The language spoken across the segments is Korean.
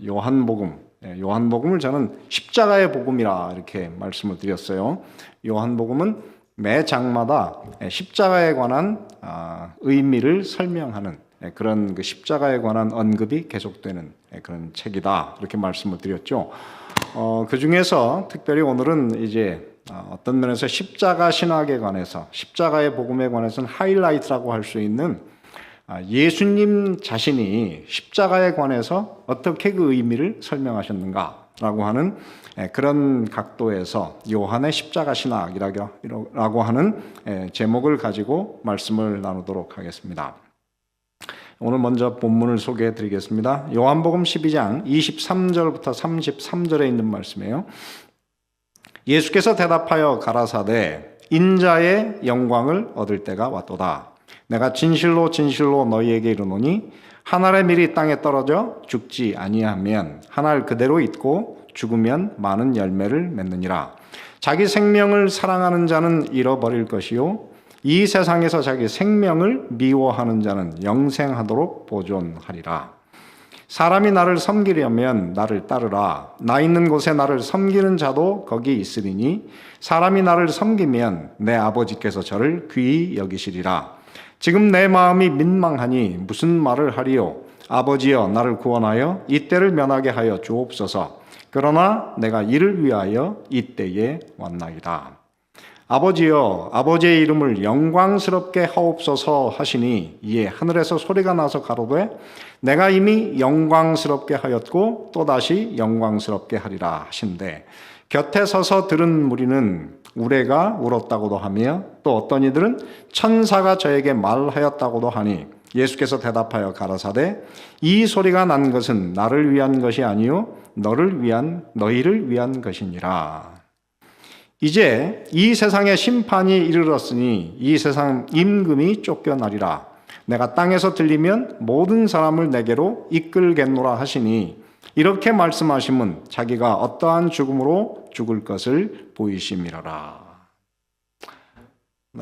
요한복음. 요한복음을 저는 십자가의 복음이라 이렇게 말씀을 드렸어요. 요한복음은 매 장마다 십자가에 관한 의미를 설명하는 그런 그 십자가에 관한 언급이 계속되는 그런 책이다 이렇게 말씀을 드렸죠. 그 중에서 특별히 오늘은 이제 어떤 면에서 십자가 신학에 관해서 십자가의 복음에 관해서는 하이라이트라고 할 수 있는 예수님 자신이 십자가에 관해서 어떻게 그 의미를 설명하셨는가라고 하는 그런 각도에서 요한의 십자가 신학이라고 하는 제목을 가지고 말씀을 나누도록 하겠습니다. 오늘 먼저 본문을 소개해 드리겠습니다. 요한복음 12장 23절부터 33절에 있는 말씀이에요. 예수께서 대답하여 가라사대 인자의 영광을 얻을 때가 왔도다. 내가 진실로 진실로 너희에게 이르노니 한 알의 밀이 땅에 떨어져 죽지 아니하면 한 알 그대로 있고 죽으면 많은 열매를 맺느니라. 자기 생명을 사랑하는 자는 잃어버릴 것이요 이 세상에서 자기 생명을 미워하는 자는 영생하도록 보존하리라. 사람이 나를 섬기려면 나를 따르라. 나 있는 곳에 나를 섬기는 자도 거기 있으리니 사람이 나를 섬기면 내 아버지께서 저를 귀히 여기시리라. 지금 내 마음이 민망하니 무슨 말을 하리요? 아버지여 나를 구원하여 이때를 면하게 하여 주옵소서. 그러나 내가 이를 위하여 이때에 왔나이다. 아버지여 아버지의 이름을 영광스럽게 하옵소서 하시니 이에 하늘에서 소리가 나서 가로되 내가 이미 영광스럽게 하였고 또다시 영광스럽게 하리라 하신대 곁에 서서 들은 무리는 우레가 울었다고도 하며 또 어떤 이들은 천사가 저에게 말하였다고도 하니 예수께서 대답하여 가라사대 이 소리가 난 것은 나를 위한 것이 아니요 너희를 위한 것이니라. 이제 이 세상에 심판이 이르렀으니 이 세상 임금이 쫓겨나리라. 내가 땅에서 들리면 모든 사람을 내게로 이끌겠노라 하시니 이렇게 말씀하심은 자기가 어떠한 죽음으로 죽을 것을 보이심이로라.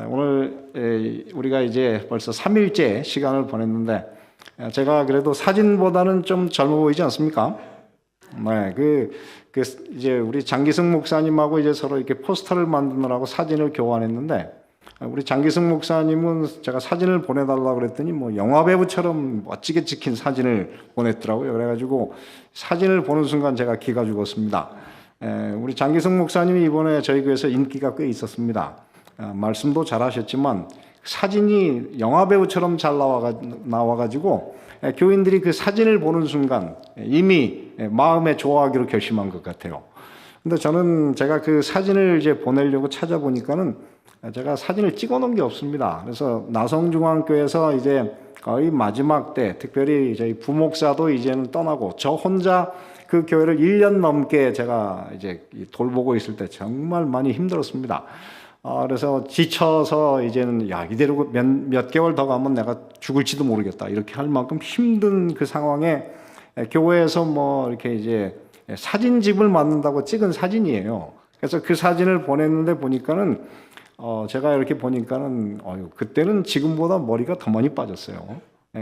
오늘 우리가 이제 벌써 3일째 시간을 보냈는데 제가 그래도 사진보다는 좀 젊어 보이지 않습니까? 네, 이제 우리 장기승 목사님하고 이제 서로 이렇게 포스터를 만드느라고 사진을 교환했는데 우리 장기승 목사님은 제가 사진을 보내달라고 그랬더니 뭐 영화배우처럼 멋지게 찍힌 사진을 보냈더라고요. 그래가지고 사진을 보는 순간 제가 기가 죽었습니다. 우리 장기승 목사님이 이번에 저희 교회에서 인기가 꽤 있었습니다. 말씀도 잘하셨지만 사진이 영화배우처럼 잘 나와가지고 교인들이 그 사진을 보는 순간 이미 마음에 좋아하기로 결심한 것 같아요. 근데 저는 제가 그 사진을 이제 보내려고 찾아보니까는 제가 사진을 찍어 놓은 게 없습니다. 그래서 나성중앙교회에서 이제 거의 마지막 때, 특별히 저희 부목사도 이제는 떠나고 저 혼자 그 교회를 1년 넘게 제가 이제 돌보고 있을 때 정말 많이 힘들었습니다. 그래서 지쳐서 이제는 이대로 몇 개월 더 가면 내가 죽을지도 모르겠다 이렇게 할 만큼 힘든 그 상황에 교회에서 뭐 이렇게 이제 사진집을 만든다고 찍은 사진이에요. 그래서 그 사진을 보냈는데 보니까는 제가 이렇게 보니까는 그때는 지금보다 머리가 더 많이 빠졌어요.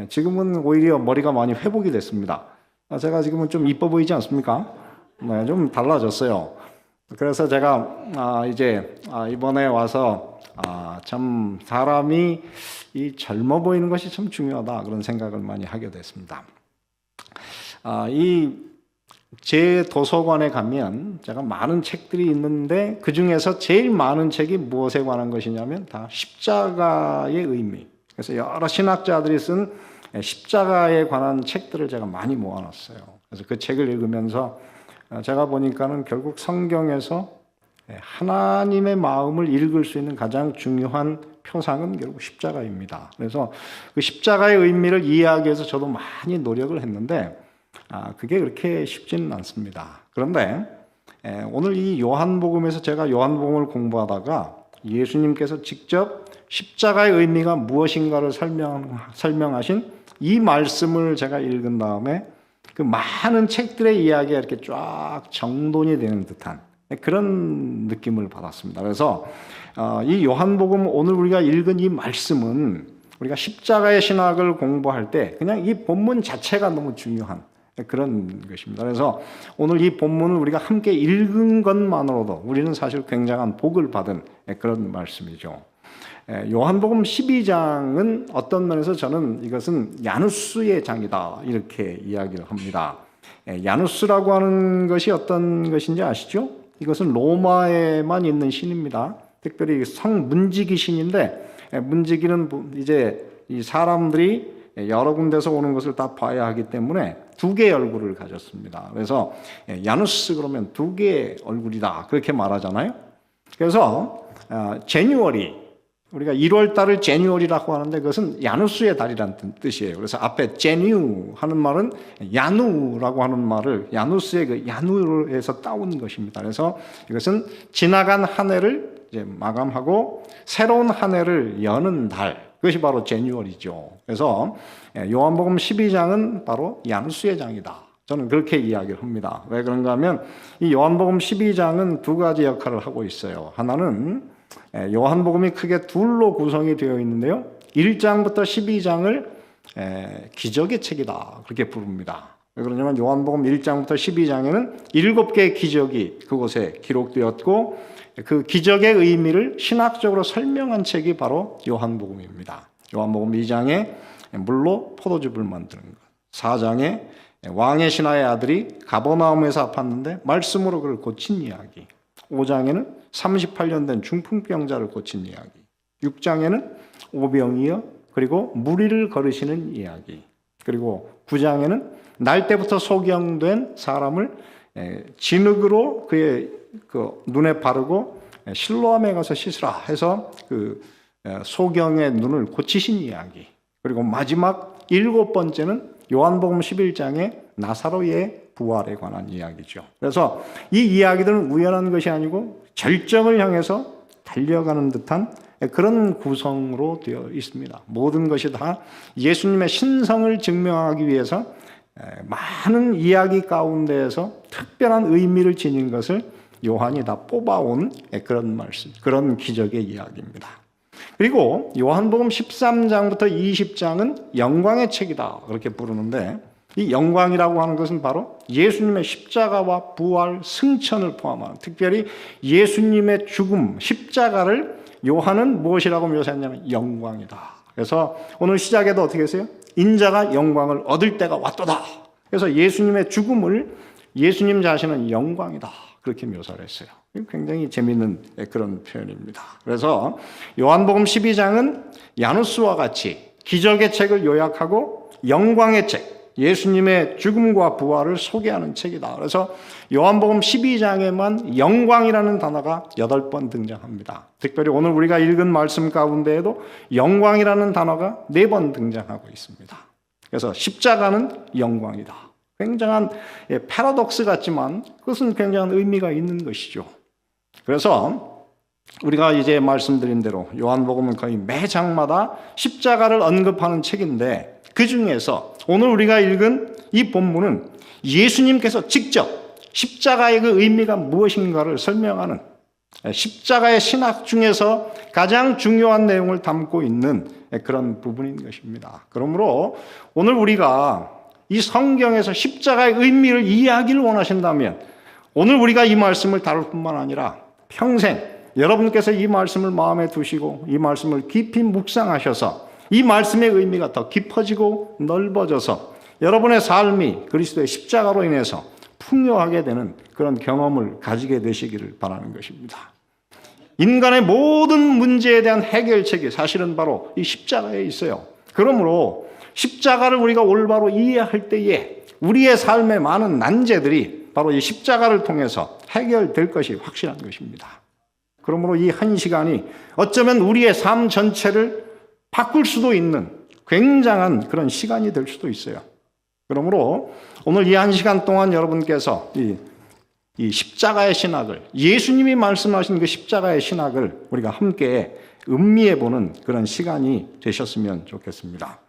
지금은 오히려 머리가 많이 회복이 됐습니다. 제가 지금은 좀 이뻐 보이지 않습니까? 네, 좀 달라졌어요. 그래서 제가 이제 이번에 와서 참 사람이 이 젊어 보이는 것이 참 중요하다 그런 생각을 많이 하게 됐습니다. 제 도서관에 가면 제가 많은 책들이 있는데 그 중에서 제일 많은 책이 무엇에 관한 것이냐면 다 십자가의 의미. 그래서 여러 신학자들이 쓴 십자가에 관한 책들을 제가 많이 모아놨어요. 그래서 그 책을 읽으면서 제가 보니까는 결국 성경에서 하나님의 마음을 읽을 수 있는 가장 중요한 표상은 결국 십자가입니다. 그래서 그 십자가의 의미를 이해하기 위해서 저도 많이 노력을 했는데 그게 그렇게 쉽지는 않습니다. 그런데 오늘 이 요한복음에서 제가 요한복음을 공부하다가 예수님께서 직접 십자가의 의미가 무엇인가를 설명하신 이 말씀을 제가 읽은 다음에 그 많은 책들의 이야기가 이렇게 쫙 정돈이 되는 듯한 그런 느낌을 받았습니다. 그래서 이 요한복음 오늘 우리가 읽은 이 말씀은 우리가 십자가의 신학을 공부할 때 그냥 이 본문 자체가 너무 중요한 그런 것입니다. 그래서 오늘 이 본문을 우리가 함께 읽은 것만으로도 우리는 사실 굉장한 복을 받은 그런 말씀이죠. 요한복음 12장은 어떤 면에서 저는 이것은 야누스의 장이다 이렇게 이야기를 합니다. 야누스라고 하는 것이 어떤 것인지 아시죠? 이것은 로마에만 있는 신입니다. 특별히 성 문지기 신인데, 문지기는 이제 이 사람들이 여러 군데서 오는 것을 다 봐야 하기 때문에 두 개의 얼굴을 가졌습니다. 그래서 야누스 그러면 두 개의 얼굴이다 그렇게 말하잖아요. 그래서 제뉴얼이, 우리가 1월 달을 제뉴얼이라고 하는데 그것은 야누스의 달이라는 뜻이에요. 그래서 앞에 제뉴 하는 말은 야누라고 하는 말을 야누스의 그 야누에서 따온 것입니다. 그래서 이것은 지나간 한 해를 이제 마감하고 새로운 한 해를 여는 달, 그것이 바로 제뉴얼이죠. 그래서 요한복음 12장은 바로 야누스의 장이다. 저는 그렇게 이야기를 합니다. 왜 그런가 하면 이 요한복음 12장은 두 가지 역할을 하고 있어요. 하나는 요한복음이 크게 둘로 구성이 되어 있는데요. 1장부터 12장을 기적의 책이다 그렇게 부릅니다. 왜 그러냐면 요한복음 1장부터 12장에는 7개의 기적이 그곳에 기록되었고 그 기적의 의미를 신학적으로 설명한 책이 바로 요한복음입니다. 요한복음 2장에 물로 포도즙을 만드는 것, 4장에 왕의 신하의 아들이 가버나움에서 아팠는데 말씀으로 그를 고친 이야기, 5장에는 38년 된 중풍병자를 고친 이야기, 6장에는 오병이어 그리고 무리를 거르시는 이야기, 그리고 9장에는 날 때부터 소경된 사람을 진흙으로 그의 그 눈에 바르고 실로암에 가서 씻으라 해서 그 소경의 눈을 고치신 이야기, 그리고 마지막 7번째는 요한복음 11장의 나사로의 부활에 관한 이야기죠. 그래서 이 이야기들은 우연한 것이 아니고 절정을 향해서 달려가는 듯한 그런 구성으로 되어 있습니다. 모든 것이 다 예수님의 신성을 증명하기 위해서 많은 이야기 가운데에서 특별한 의미를 지닌 것을 요한이 다 뽑아온 그런 말씀, 그런 기적의 이야기입니다. 그리고 요한복음 13장부터 20장은 영광의 책이다 그렇게 부르는데, 이 영광이라고 하는 것은 바로 예수님의 십자가와 부활, 승천을 포함한, 특별히 예수님의 죽음, 십자가를 요한은 무엇이라고 묘사했냐면 영광이다. 그래서 오늘 시작에도 어떻게 했어요? 인자가 영광을 얻을 때가 왔도다. 그래서 예수님의 죽음을 예수님 자신은 영광이다 그렇게 묘사를 했어요. 굉장히 재미있는 그런 표현입니다. 그래서 요한복음 12장은 야누스와 같이 기적의 책을 요약하고 영광의 책, 예수님의 죽음과 부활을 소개하는 책이다. 그래서 요한복음 12장에만 영광이라는 단어가 8번 등장합니다. 특별히 오늘 우리가 읽은 말씀 가운데에도 영광이라는 단어가 4번 등장하고 있습니다. 그래서 십자가는 영광이다. 굉장한 패러독스 같지만 그것은 굉장한 의미가 있는 것이죠. 그래서 우리가 이제 말씀드린 대로 요한복음은 거의 매 장마다 십자가를 언급하는 책인데, 그 중에서 오늘 우리가 읽은 이 본문은 예수님께서 직접 십자가의 그 의미가 무엇인가를 설명하는 십자가의 신학 중에서 가장 중요한 내용을 담고 있는 그런 부분인 것입니다. 그러므로 오늘 우리가 이 성경에서 십자가의 의미를 이해하기를 원하신다면 오늘 우리가 이 말씀을 다룰 뿐만 아니라 평생 여러분께서 이 말씀을 마음에 두시고 이 말씀을 깊이 묵상하셔서 이 말씀의 의미가 더 깊어지고 넓어져서 여러분의 삶이 그리스도의 십자가로 인해서 풍요하게 되는 그런 경험을 가지게 되시기를 바라는 것입니다. 인간의 모든 문제에 대한 해결책이 사실은 바로 이 십자가에 있어요. 그러므로 십자가를 우리가 올바로 이해할 때에 우리의 삶의 많은 난제들이 바로 이 십자가를 통해서 해결될 것이 확실한 것입니다. 그러므로 이 한 시간이 어쩌면 우리의 삶 전체를 바꿀 수도 있는 굉장한 그런 시간이 될 수도 있어요. 그러므로 오늘 이 한 시간 동안 여러분께서 이 십자가의 신학을, 예수님이 말씀하신 그 십자가의 신학을 우리가 함께 음미해 보는 그런 시간이 되셨으면 좋겠습니다.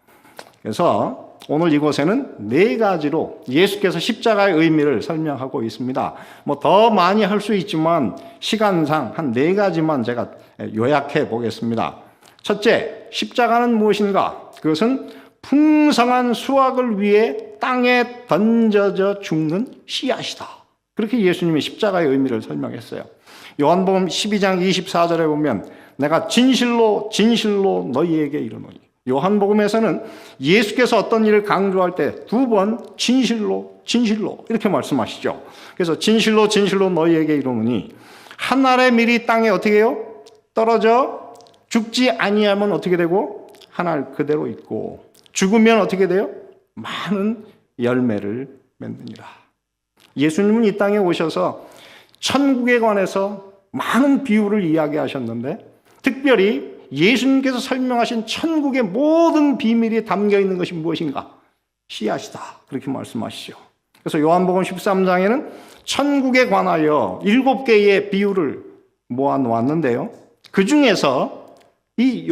그래서 오늘 이곳에는 4가지로 예수께서 십자가의 의미를 설명하고 있습니다. 뭐 더 많이 할 수 있지만 시간상 한 4가지만 제가 요약해 보겠습니다. 첫째, 십자가는 무엇인가? 그것은 풍성한 수확을 위해 땅에 던져져 죽는 씨앗이다. 그렇게 예수님이 십자가의 의미를 설명했어요. 요한복음 12장 24절에 보면 내가 진실로 진실로 너희에게 이르노니, 요한복음에서는 예수께서 어떤 일을 강조할 때 두 번 진실로 진실로 이렇게 말씀하시죠. 그래서 진실로 진실로 너희에게 이르노니 한 알의 밀이 땅에 어떻게 해요? 떨어져 죽지 아니하면 어떻게 되고 한 알 그대로 있고 죽으면 어떻게 돼요? 많은 열매를 맺느니라. 예수님은 이 땅에 오셔서 천국에 관해서 많은 비유를 이야기하셨는데 특별히 예수님께서 설명하신 천국의 모든 비밀이 담겨 있는 것이 무엇인가? 씨앗이다. 그렇게 말씀하시죠. 그래서 요한복음 13장에는 천국에 관하여 7개의 비유를 모아 놓았는데요. 그 중에서 이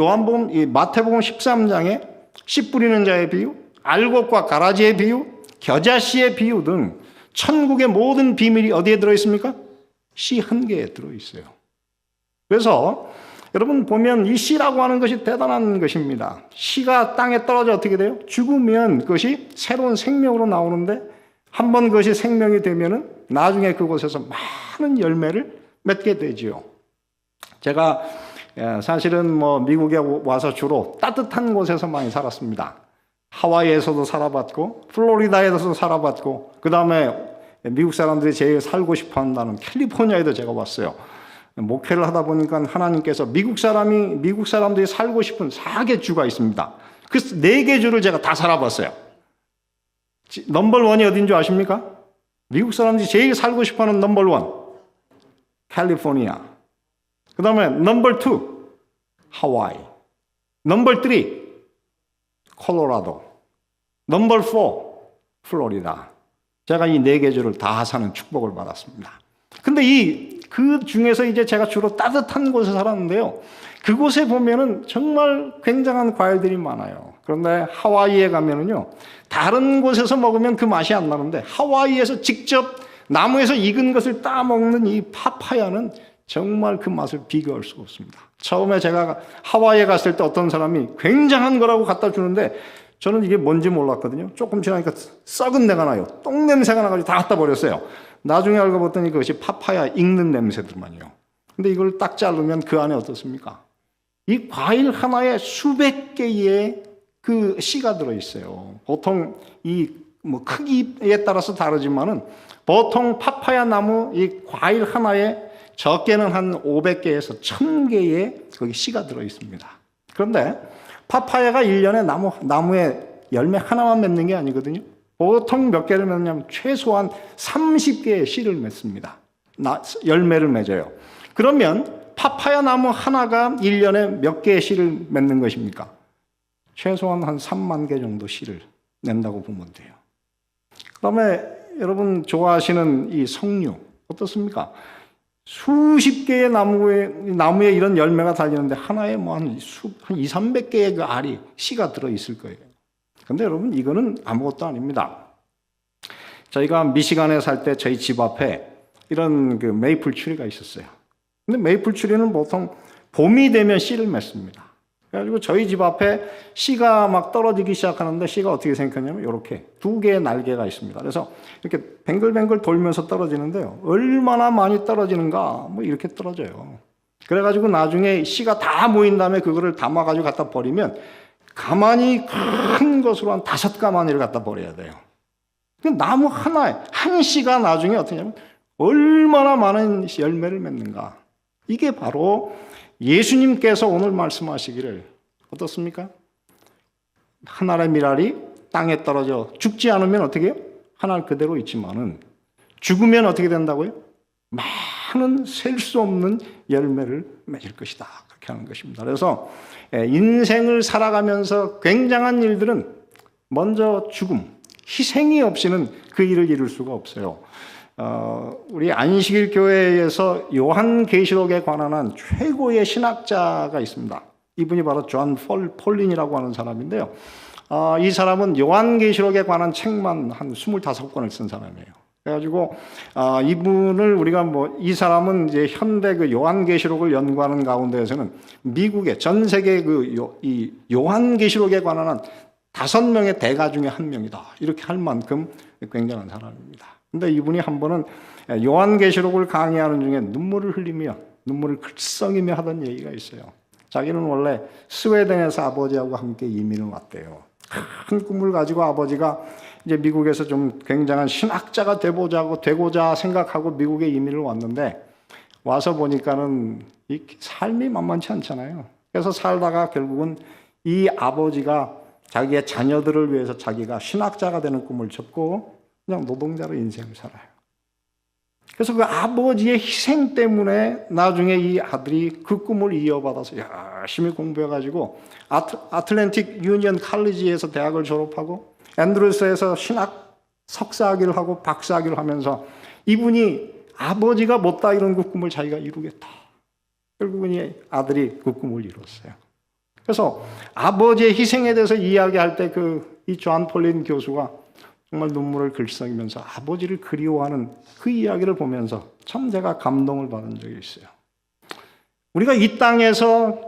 마태복음 13장에 씨 뿌리는 자의 비유, 알곡과 가라지의 비유, 겨자씨의 비유 등 천국의 모든 비밀이 어디에 들어있습니까? 씨 한 개에 들어있어요. 그래서 여러분 보면 이 씨라고 하는 것이 대단한 것입니다. 씨가 땅에 떨어져 어떻게 돼요? 죽으면 그것이 새로운 생명으로 나오는데 한번 그것이 생명이 되면은 나중에 그곳에서 많은 열매를 맺게 되지요. 제가 사실은 미국에 와서 주로 따뜻한 곳에서 많이 살았습니다. 하와이에서도 살아봤고 플로리다에서도 살아봤고 그 다음에 미국 사람들이 제일 살고 싶어 한다는 캘리포니아에도 제가 왔어요. 목회를 하다 보니까 하나님께서 미국 사람들이 살고 싶은 4개 주가 있습니다. 그 4개 주를 제가 다 살아봤어요. 넘버 원이 어딘 줄 아십니까? 미국 사람들이 제일 살고 싶어하는 넘버 원 캘리포니아. 그 다음에 넘버 투 하와이. 넘버 3 콜로라도. 넘버 4 플로리다. 제가 이 4개 주를 다 사는 축복을 받았습니다. 근데 그 중에서 이제 제가 주로 따뜻한 곳에 살았는데요. 그곳에 보면은 정말 굉장한 과일들이 많아요. 그런데 하와이에 가면은요, 다른 곳에서 먹으면 그 맛이 안 나는데 하와이에서 직접 나무에서 익은 것을 따먹는 이 파파야는 정말 그 맛을 비교할 수가 없습니다. 처음에 제가 하와이에 갔을 때 어떤 사람이 굉장한 거라고 갖다 주는데 저는 이게 뭔지 몰랐거든요. 조금 지나니까 썩은 내가 나요. 똥 냄새가 나가지고 다 갖다 버렸어요. 나중에 알고 봤더니 그것이 파파야 익는 냄새들만요. 근데 이걸 딱 자르면 그 안에 어떻습니까? 이 과일 하나에 수백 개의 그 씨가 들어있어요. 보통 크기에 따라서 다르지만은 보통 파파야 나무 이 과일 하나에 적게는 한 500개에서 1000개의 거기 씨가 들어있습니다. 그런데 파파야가 1년에 나무에 열매 하나만 맺는 게 아니거든요. 보통 몇 개를 맺냐면 최소한 30개의 씨를 맺습니다. 열매를 맺어요. 그러면 파파야 나무 하나가 1년에 몇 개의 씨를 맺는 것입니까? 최소한 한 3만 개 정도 씨를 낸다고 보면 돼요. 그 다음에 여러분 좋아하시는 이 석류 어떻습니까? 수십 개의 나무에 이런 열매가 달리는데 하나에 한 200-300개의 그 알이 씨가 들어있을 거예요. 근데 여러분 이거는 아무것도 아닙니다. 저희가 미시간에 살 때 저희 집 앞에 이런 그 메이플 추리가 있었어요. 근데 메이플 추리는 보통 봄이 되면 씨를 맺습니다. 그래가지고 저희 집 앞에 씨가 막 떨어지기 시작하는데 씨가 어떻게 생겼냐면 이렇게 2개의 날개가 있습니다. 그래서 이렇게 뱅글뱅글 돌면서 떨어지는데요. 얼마나 많이 떨어지는가 이렇게 떨어져요. 그래가지고 나중에 씨가 다 모인 다음에 그거를 담아가지고 갖다 버리면 가마니 큰 것으로 한 5가마니를 갖다 버려야 돼요. 나무 하나에 한 씨가 나중에 어떻게 하냐면 얼마나 많은 열매를 맺는가. 이게 바로 예수님께서 오늘 말씀하시기를 어떻습니까? 한 알의 밀알이 땅에 떨어져 죽지 않으면 어떻게 해요? 한 알 그대로 있지만은 죽으면 어떻게 된다고요? 많은 셀 수 없는 열매를 맺을 것이다. 그렇게 하는 것입니다. 그래서 인생을 살아가면서 굉장한 일들은 먼저 죽음, 희생이 없이는 그 일을 이룰 수가 없어요. 우리 안식일 교회에서 요한계시록에 관한 한 최고의 신학자가 있습니다. 이분이 바로 존 폴린이라고 하는 사람인데요. 이 사람은 요한계시록에 관한 책만 한 25권을 쓴 사람이에요. 그래가지고 이분을 우리가 이 사람은 이제 현대 그 요한계시록을 연구하는 가운데에서는 미국의 전 세계 이 요한계시록에 관한 한 5명의 대가 중에 한 명이다. 이렇게 할 만큼 굉장한 사람입니다. 근데 이분이 한 번은 요한계시록을 강의하는 중에 눈물을 흘리며 눈물을 글썽이며 하던 얘기가 있어요. 자기는 원래 스웨덴에서 아버지하고 함께 이민을 왔대요. 큰 꿈을 가지고 아버지가 이제 미국에서 좀 굉장한 신학자가 되고자 생각하고 미국에 이민을 왔는데 와서 보니까는 이 삶이 만만치 않잖아요. 그래서 살다가 결국은 이 아버지가 자기의 자녀들을 위해서 자기가 신학자가 되는 꿈을 접고 그냥 노동자로 인생을 살아요. 그래서 그 아버지의 희생 때문에 나중에 이 아들이 그 꿈을 이어받아서 열심히 공부해가지고 아틀랜틱 유니언 칼리지에서 대학을 졸업하고 앤드루스에서 신학 석사학위를 하고 박사학위를 하면서 이분이 아버지가 못다 이룬 그 꿈을 자기가 이루겠다. 결국은 이 아들이 그 꿈을 이뤘어요. 그래서 아버지의 희생에 대해서 이야기할 때 이 존 폴린 교수가 정말 눈물을 글썽이면서 아버지를 그리워하는 그 이야기를 보면서 참 제가 감동을 받은 적이 있어요. 우리가 이 땅에서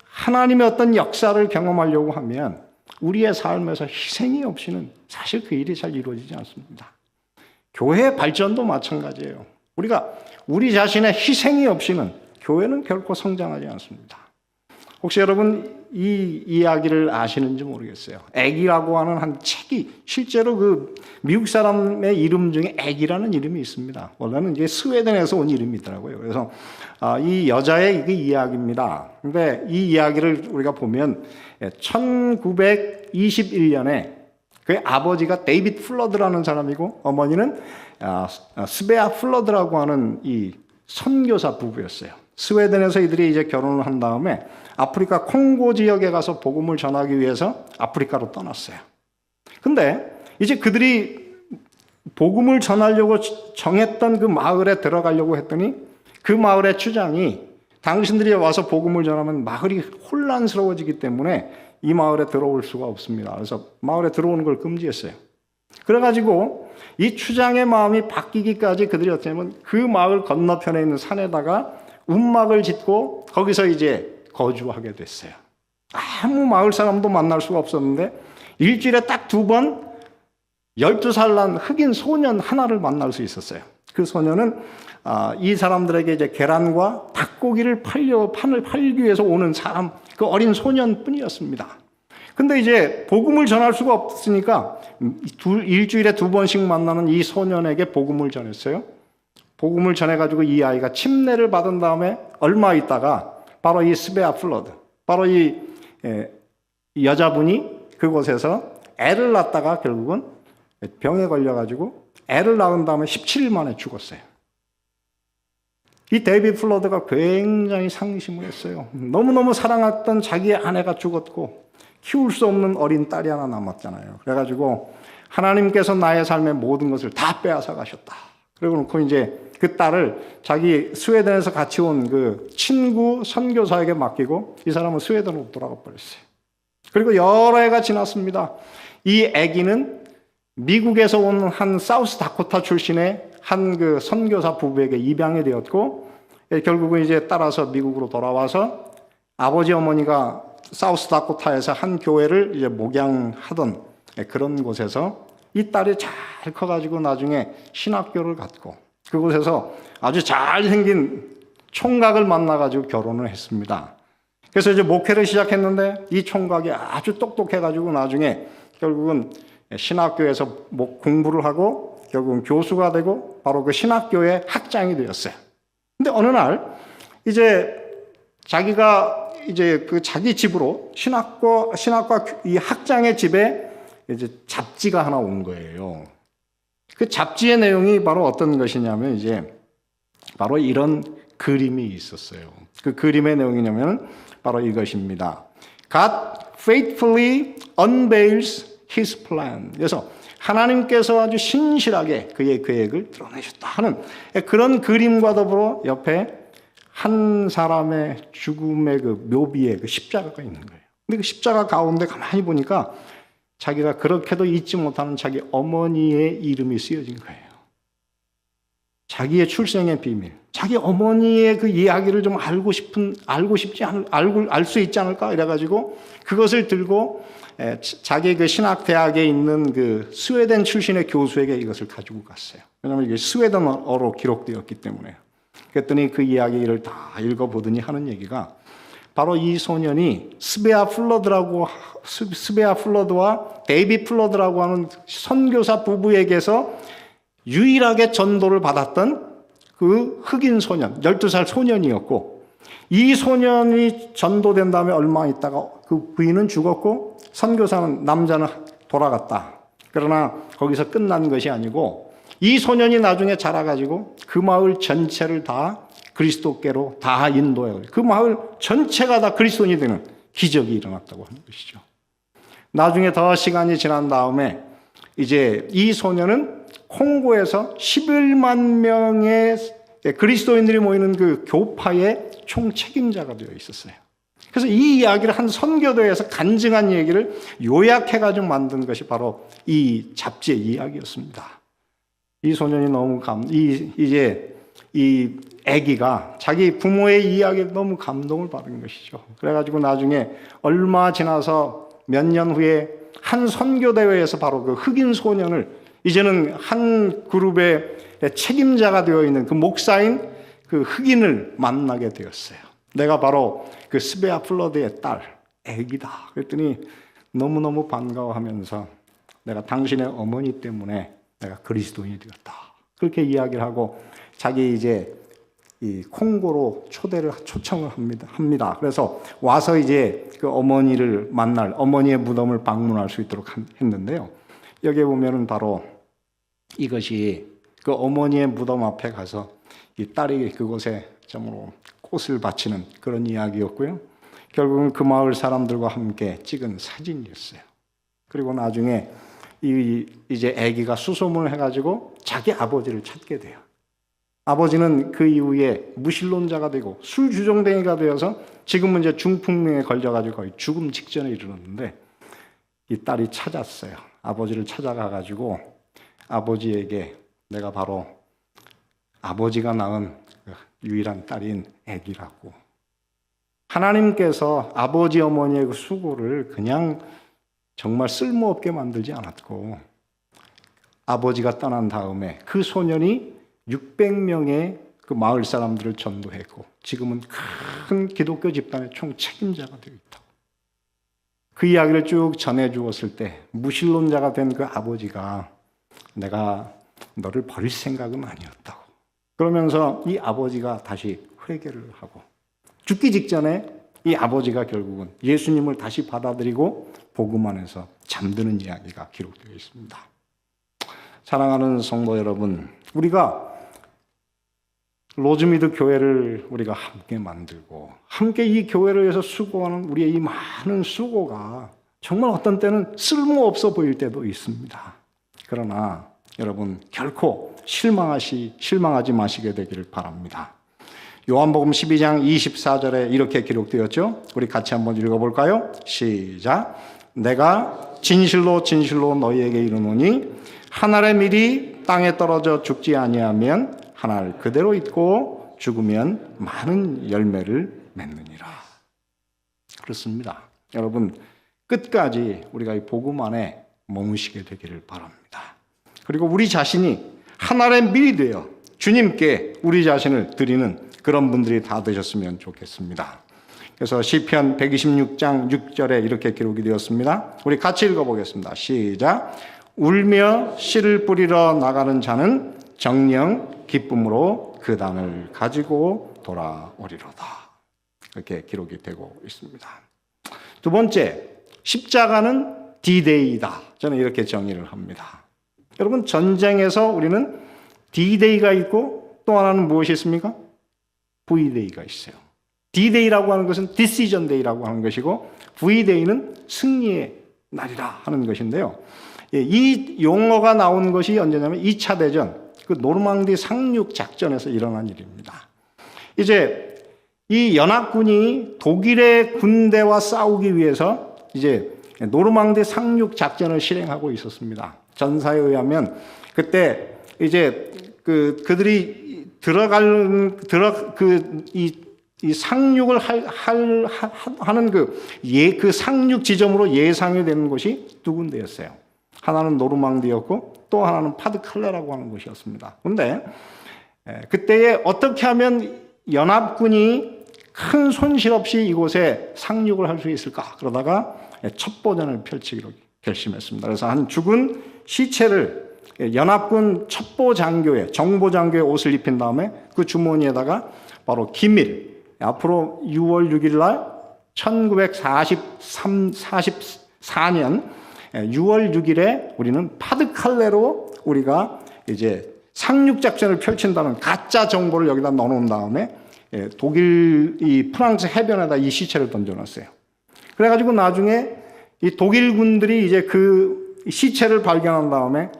하나님의 어떤 역사를 경험하려고 하면 우리의 삶에서 희생이 없이는 사실 그 일이 잘 이루어지지 않습니다. 교회 발전도 마찬가지예요. 우리가 우리 자신의 희생이 없이는 교회는 결코 성장하지 않습니다. 혹시 여러분 이 이야기를 아시는지 모르겠어요. 애기라고 하는 한 책이 실제로 그 미국 사람의 이름 중에 애기라는 이름이 있습니다. 원래는 이게 스웨덴에서 온 이름이더라고요. 그래서 이 여자의 이게 이야기입니다. 근데 이 이야기를 우리가 보면 1921년에 그의 아버지가 데이빗 플러드라는 사람이고 어머니는 스베아 플러드라고 하는 이 선교사 부부였어요. 스웨덴에서 이들이 이제 결혼을 한 다음에 아프리카 콩고 지역에 가서 복음을 전하기 위해서 아프리카로 떠났어요. 근데 이제 그들이 복음을 전하려고 정했던 그 마을에 들어가려고 했더니 그 마을의 주장이 당신들이 와서 복음을 전하면 마을이 혼란스러워지기 때문에 이 마을에 들어올 수가 없습니다. 그래서 마을에 들어오는 걸 금지했어요. 그래가지고 이 추장의 마음이 바뀌기까지 그들이 어쩌면 그 마을 건너편에 있는 산에다가 움막을 짓고 거기서 이제 거주하게 됐어요. 아무 마을 사람도 만날 수가 없었는데 일주일에 딱 2번 12살 난 흑인 소년 하나를 만날 수 있었어요. 그 소년은 이 사람들에게 이제 계란과 닭고기를 팔기 위해서 오는 사람, 그 어린 소년뿐이었습니다. 근데 이제 복음을 전할 수가 없으니까 일주일에 2번씩 만나는 이 소년에게 복음을 전했어요. 복음을 전해가지고 이 아이가 침례를 받은 다음에 얼마 있다가 바로 이 스베아 플러드, 바로 이 여자분이 그곳에서 애를 낳다가 결국은 병에 걸려가지고 애를 낳은 다음에 17일 만에 죽었어요. 이 데이빗 플러드가 굉장히 상심을 했어요. 너무너무 사랑했던 자기의 아내가 죽었고 키울 수 없는 어린 딸이 하나 남았잖아요. 그래가지고 하나님께서 나의 삶의 모든 것을 다 빼앗아 가셨다. 그리고 놓고 이제 그 딸을 자기 스웨덴에서 같이 온 그 친구 선교사에게 맡기고 이 사람은 스웨덴으로 돌아가 버렸어요. 그리고 여러 해가 지났습니다. 이 아기는 미국에서 온 한 사우스 다코타 출신의 한 그 선교사 부부에게 입양이 되었고 결국은 이제 따라서 미국으로 돌아와서 아버지 어머니가 사우스 다코타에서 한 교회를 이제 목양하던 그런 곳에서 이 딸이 잘 커가지고 나중에 신학교를 갔고 그곳에서 아주 잘생긴 총각을 만나가지고 결혼을 했습니다. 그래서 이제 목회를 시작했는데 이 총각이 아주 똑똑해가지고 나중에 결국은 신학교에서 공부를 하고 결국은 교수가 되고 바로 그 신학교의 학장이 되었어요. 근데 어느 날 이제 자기가 이제 그 자기 집으로 신학과 이 학장의 집에 이제 잡지가 하나 온 거예요. 그 잡지의 내용이 바로 어떤 것이냐면 이제 바로 이런 그림이 있었어요. 그 그림의 내용이냐면 바로 이것입니다. God faithfully unveils His plan. 그래서 하나님께서 아주 신실하게 그의 계획을 드러내셨다 하는 그런 그림과 더불어 옆에 한 사람의 죽음의 그 묘비에 그 십자가가 있는 거예요. 근데 그 십자가 가운데 가만히 보니까 자기가 그렇게도 잊지 못하는 자기 어머니의 이름이 쓰여진 거예요. 자기의 출생의 비밀, 자기 어머니의 그 이야기를 좀 알 수 있지 않을까 이래가지고 그것을 들고 자기 그 신학대학에 있는 그 스웨덴 출신의 교수에게 이것을 가지고 갔어요. 왜냐하면 이게 스웨덴어로 기록되었기 때문에. 그랬더니 그 이야기를 다 읽어보더니 하는 얘기가 바로 이 소년이 스베아 플러드와 데이비 플러드라고 하는 선교사 부부에게서 유일하게 전도를 받았던 그 흑인 소년, 12살 소년이었고, 이 소년이 전도된 다음에 얼마 있다가 그 부인은 죽었고 선교사는 남자는 돌아갔다. 그러나 거기서 끝난 것이 아니고 이 소년이 나중에 자라가지고 그 마을 전체를 다 그리스도께로 다 인도해요. 그 마을 전체가 다 그리스도인이 되는 기적이 일어났다고 하는 것이죠. 나중에 더 시간이 지난 다음에 이제 이 소년은 콩고에서 11만 명의 그리스도인들이 모이는 그 교파의 총책임자가 되어 있었어요. 그래서 이 이야기를 한 선교도에서 간증한 얘기를 요약해가지고 만든 것이 바로 이 잡지의 이야기였습니다. 이 소년이 너무 이제 이 아기가 자기 부모의 이야기에 너무 감동을 받은 것이죠. 그래가지고 나중에 얼마 지나서 몇 년 후에 한 선교대회에서 바로 그 흑인 소년을 이제는 한 그룹의 책임자가 되어 있는 그 목사인 그 흑인을 만나게 되었어요. 내가 바로 그 스베아 플러드의 딸, 아기다. 그랬더니 너무너무 반가워하면서 내가 당신의 어머니 때문에 내가 그리스도인이 되었다. 그렇게 이야기를 하고 자기 이제 이 콩고로 초청을 합니다. 그래서 와서 이제 그 어머니를 만날 어머니의 무덤을 방문할 수 있도록 했는데요. 여기에 보면은 바로 이것이 그 어머니의 무덤 앞에 가서 이 딸이 그곳에 정말로 꽃을 바치는 그런 이야기였고요. 결국은 그 마을 사람들과 함께 찍은 사진이었어요. 그리고 나중에 이제 아기가 수소문을 해가지고 자기 아버지를 찾게 돼요. 아버지는 그 이후에 무신론자가 되고 술주정뱅이가 되어서 지금은 이제 중풍에 걸려가지고 거의 죽음 직전에 이르렀는데 이 딸이 찾았어요. 아버지를 찾아가가지고 아버지에게 내가 바로 아버지가 낳은 유일한 딸인 아기라고. 하나님께서 아버지 어머니의 그 수고를 그냥 정말 쓸모없게 만들지 않았고 아버지가 떠난 다음에 그 소년이 600명의 그 마을 사람들을 전도했고 지금은 큰 기독교 집단의 총책임자가 되어 있다. 그 이야기를 쭉 전해주었을 때 무신론자가 된 그 아버지가 내가 너를 버릴 생각은 아니었다고. 그러면서 이 아버지가 다시 회개를 하고 죽기 직전에 이 아버지가 결국은 예수님을 다시 받아들이고 복음 안에서 잠드는 이야기가 기록되어 있습니다. 사랑하는 성도 여러분, 우리가 로즈미드 교회를 우리가 함께 만들고 함께 이 교회를 위해서 수고하는 우리의 이 많은 수고가 정말 어떤 때는 쓸모없어 보일 때도 있습니다. 그러나 여러분 결코 실망하지 마시게 되기를 바랍니다. 요한복음 12장 24절에 이렇게 기록되었죠. 우리 같이 한번 읽어볼까요? 시작. 내가 진실로 진실로 너희에게 이르노니 한 알의 밀이 땅에 떨어져 죽지 아니하면 한 알 그대로 있고 죽으면 많은 열매를 맺느니라. 그렇습니다. 여러분 끝까지 우리가 이 복음 안에 머무시게 되기를 바랍니다. 그리고 우리 자신이 한 알의 밀이 되어 주님께 우리 자신을 드리는 그런 분들이 다 되셨으면 좋겠습니다. 그래서 시편 126장 6절에 이렇게 기록이 되었습니다. 우리 같이 읽어보겠습니다. 시작. 울며 씨를 뿌리러 나가는 자는 정령 기쁨으로 그 단을 가지고 돌아오리로다. 이렇게 기록이 되고 있습니다. 두 번째, 십자가는 D-Day이다. 저는 이렇게 정의를 합니다. 여러분 전쟁에서 우리는 D-Day가 있고 또 하나는 무엇이 있습니까? V-Day가 있어요. D-Day라고 하는 것은 Decision Day라고 하는 것이고 V-Day는 승리의 날이라 하는 것인데요. 이 용어가 나온 것이 언제냐면 2차 대전 그 노르망디 상륙 작전에서 일어난 일입니다. 이제 이 연합군이 독일의 군대와 싸우기 위해서 이제 노르망디 상륙 작전을 실행하고 있었습니다. 전사에 의하면 그때 이제 그들이 이 상륙을 하는 그 상륙 지점으로 예상이 되는 곳이 두 군데였어요. 하나는 노르망디였고 또 하나는 파드칼레라고 하는 곳이었습니다. 그런데 그때에 어떻게 하면 연합군이 큰 손실 없이 이곳에 상륙을 할 수 있을까? 그러다가 첩보전을 펼치기로 결심했습니다. 그래서 한 죽은 시체를 연합군 첩보장교의 정보장교의 옷을 입힌 다음에 그 주머니에다가 바로 기밀, 앞으로 6월 6일 날 1944년 6월 6일에 우리는 파드칼레로 우리가 이제 상륙 작전을 펼친다는 가짜 정보를 여기다 넣어놓은 다음에 독일, 이 프랑스 해변에다 이 시체를 던져놨어요. 그래가지고 나중에 이 독일 군들이 이제 그 시체를 발견한 다음에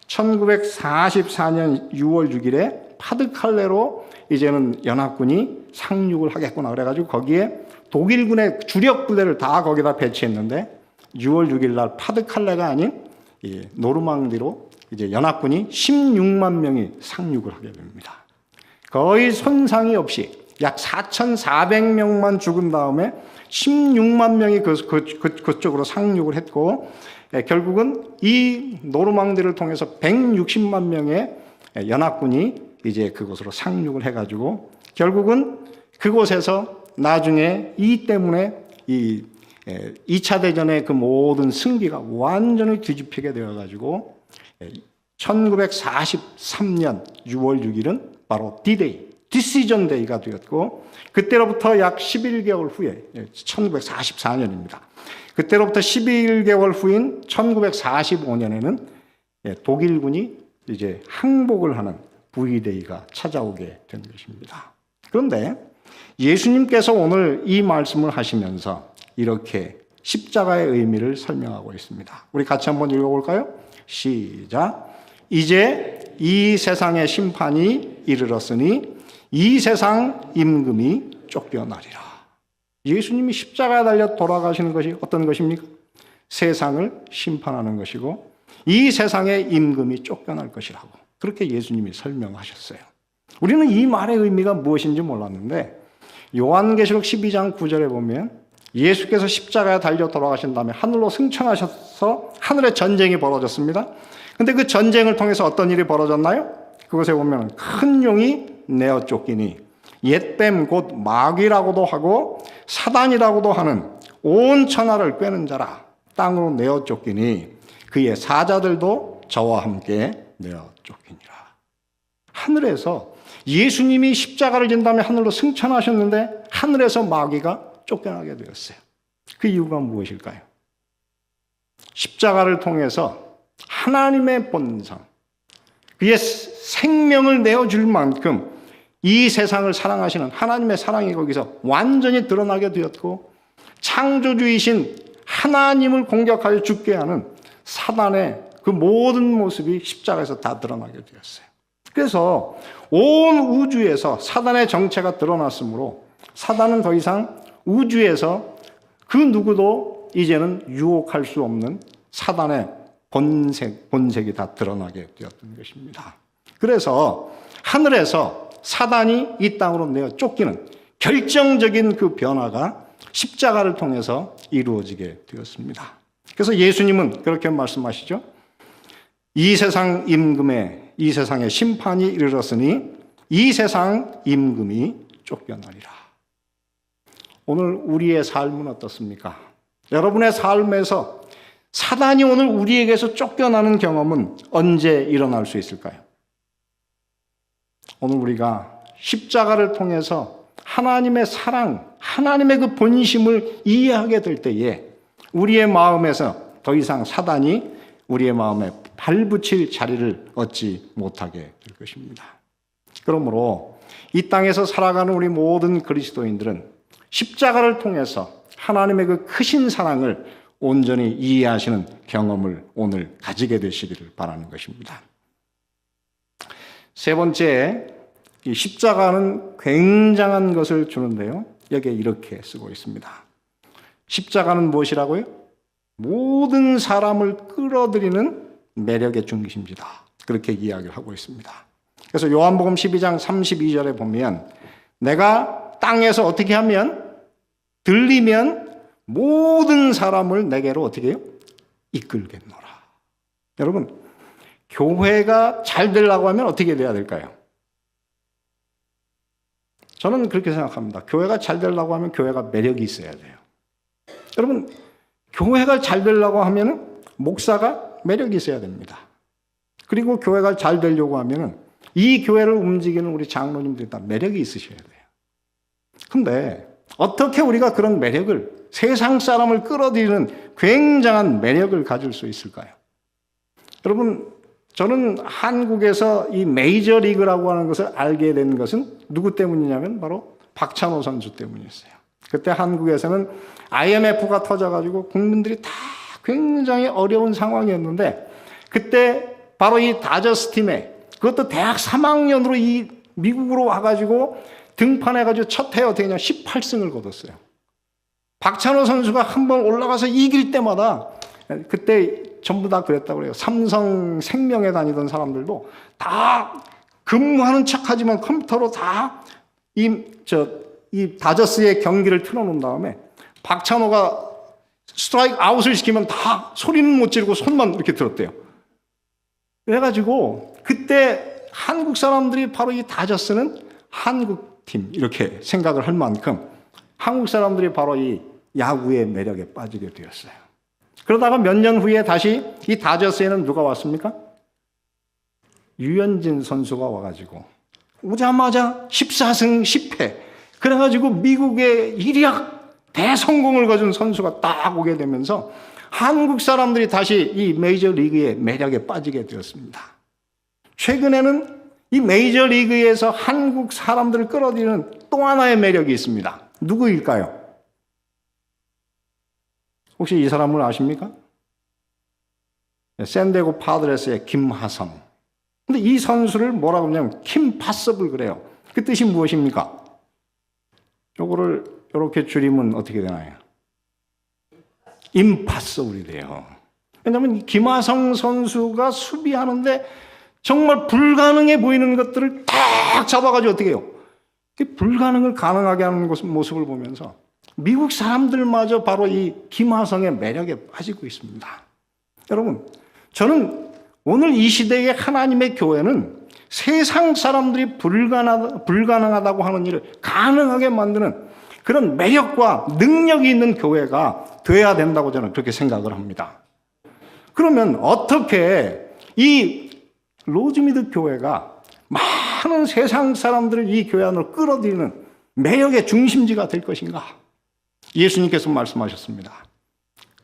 1944년 6월 6일에 파드칼레로 이제는 연합군이 상륙을 하겠구나. 그래가지고 거기에 독일군의 주력 부대를 다 거기다 배치했는데 6월 6일 날 파드칼레가 아닌 노르망디로 이제 연합군이 16만 명이 상륙을 하게 됩니다. 거의 손상이 없이 약 4,400명만 죽은 다음에 16만 명이 그쪽으로 상륙을 했고 결국은 이 노르망디를 통해서 160만 명의 연합군이 이제 그곳으로 상륙을 해가지고 결국은 그곳에서 나중에 이 때문에 이 2차 대전의 그 모든 승기가 완전히 뒤집히게 되어가지고 1943년 6월 6일은 바로 D-Day, 디시전 데이가 되었고 그때로부터 약 11개월 후에 1944년입니다. 그때로부터 11개월 후인 1945년에는 독일군이 이제 항복을 하는 V-Day가 찾아오게 된 것입니다. 그런데 예수님께서 오늘 이 말씀을 하시면서 이렇게 십자가의 의미를 설명하고 있습니다. 우리 같이 한번 읽어볼까요? 시작. 이제 이 세상의 심판이 이르렀으니 이 세상 임금이 쫓겨나리라. 예수님이 십자가에 달려 돌아가시는 것이 어떤 것입니까? 세상을 심판하는 것이고 이 세상의 임금이 쫓겨날 것이라고 그렇게 예수님이 설명하셨어요. 우리는 이 말의 의미가 무엇인지 몰랐는데 요한계시록 12장 9절에 보면 예수께서 십자가에 달려 돌아가신 다음에 하늘로 승천하셔서 하늘에 전쟁이 벌어졌습니다. 근데 그 전쟁을 통해서 어떤 일이 벌어졌나요? 그것에 보면 큰 용이 내어 쫓기니 옛뱀 곧 마귀라고도 하고 사단이라고도 하는 온 천하를 꿰는 자라 땅으로 내어 쫓기니 그의 사자들도 저와 함께 내어 쫓기니라. 하늘에서 예수님이 십자가를 진 다음에 하늘로 승천하셨는데 하늘에서 마귀가 쫓겨나게 되었어요. 그 이유가 무엇일까요? 십자가를 통해서 하나님의 본성, 그의 생명을 내어줄 만큼 이 세상을 사랑하시는 하나님의 사랑이 거기서 완전히 드러나게 되었고 창조주이신 하나님을 공격하여 죽게 하는 사단의 그 모든 모습이 십자가에서 다 드러나게 되었어요. 그래서 온 우주에서 사단의 정체가 드러났으므로 사단은 더 이상 우주에서 그 누구도 이제는 유혹할 수 없는 사단의 본색이 다 드러나게 되었던 것입니다. 그래서 하늘에서 사단이 이 땅으로 내어 쫓기는 결정적인 그 변화가 십자가를 통해서 이루어지게 되었습니다. 그래서 예수님은 그렇게 말씀하시죠. 이 세상의 심판이 이르렀으니 이 세상 임금이 쫓겨나리라. 오늘 우리의 삶은 어떻습니까? 여러분의 삶에서 사단이 오늘 우리에게서 쫓겨나는 경험은 언제 일어날 수 있을까요? 오늘 우리가 십자가를 통해서 하나님의 사랑, 하나님의 그 본심을 이해하게 될 때에 우리의 마음에서 더 이상 사단이 우리의 마음에 발붙일 자리를 얻지 못하게 될 것입니다. 그러므로 이 땅에서 살아가는 우리 모든 그리스도인들은 십자가를 통해서 하나님의 그 크신 사랑을 온전히 이해하시는 경험을 오늘 가지게 되시기를 바라는 것입니다. 세 번째, 이 십자가는 굉장한 것을 주는데요. 여기에 이렇게 쓰고 있습니다. 십자가는 무엇이라고요? 모든 사람을 끌어들이는 매력의 중심이다. 그렇게 이야기를 하고 있습니다. 그래서 요한복음 12장 32절에 보면 내가 땅에서 어떻게 하면 들리면 모든 사람을 내게로 어떻게 해요? 이끌겠노라. 여러분, 교회가 잘 되려고 하면 어떻게 돼야 될까요? 저는 그렇게 생각합니다. 교회가 잘 되려고 하면 교회가 매력이 있어야 돼요. 여러분, 교회가 잘 되려고 하면 목사가 매력이 있어야 됩니다. 그리고 교회가 잘 되려고 하면 이 교회를 움직이는 우리 장로님들이 다 매력이 있으셔야 돼요. 근데 어떻게 우리가 그런 매력을, 세상 사람을 끌어들이는 굉장한 매력을 가질 수 있을까요? 여러분, 저는 한국에서 이 메이저리그라고 하는 것을 알게 된 것은 누구 때문이냐면 바로 박찬호 선수 때문이었어요. 그때 한국에서는 IMF가 터져가지고 국민들이 다 굉장히 어려운 상황이었는데 그때 바로 이 다저스 팀에, 그것도 대학 3학년으로 이 미국으로 와가지고 등판해가지고 첫 해에 어떻게 했냐 18승을 거뒀어요. 박찬호 선수가 한번 올라가서 이길 때마다, 그때 전부 다 그랬다고 그래요. 삼성생명에 다니던 사람들도 다 근무하는 척하지만 컴퓨터로 다 이 다저스의 경기를 틀어놓은 다음에 박찬호가 스트라이크 아웃을 시키면 다 소리는 못 지르고 손만 이렇게 들었대요. 그래가지고 그때 한국 사람들이 바로 이 다저스는 한국팀 이렇게 생각을 할 만큼 한국 사람들이 바로 이 야구의 매력에 빠지게 되었어요. 그러다가 몇 년 후에 다시 이 다저스에는 누가 왔습니까? 류현진 선수가 와가지고 오자마자 14승 10패 그래가지고 미국의 일약 대성공을 거둔 선수가 딱 오게 되면서 한국 사람들이 다시 이 메이저리그의 매력에 빠지게 되었습니다. 최근에는 이 메이저리그에서 한국 사람들을 끌어들이는 또 하나의 매력이 있습니다. 누구일까요? 혹시 이 사람을 아십니까? 샌디에고 파드레스의 김하성. 근데 이 선수를 뭐라고 하냐면 킴파서블 그래요. 그 뜻이 무엇입니까? 요거를 이렇게 줄이면 어떻게 되나요? 임파서블이 돼요. 왜냐하면 김하성 선수가 수비하는데 정말 불가능해 보이는 것들을 딱 잡아가지고 어떻게 해요? 불가능을 가능하게 하는 모습을 보면서 미국 사람들마저 바로 이 김하성의 매력에 빠지고 있습니다. 여러분, 저는 오늘 이 시대의 하나님의 교회는 세상 사람들이 불가능하다고 하는 일을 가능하게 만드는 그런 매력과 능력이 있는 교회가 되어야 된다고 저는 그렇게 생각을 합니다. 그러면 어떻게 이 로즈미드 교회가 많은 세상 사람들을 이 교회 안으로 끌어들이는 매력의 중심지가 될 것인가? 예수님께서 말씀하셨습니다.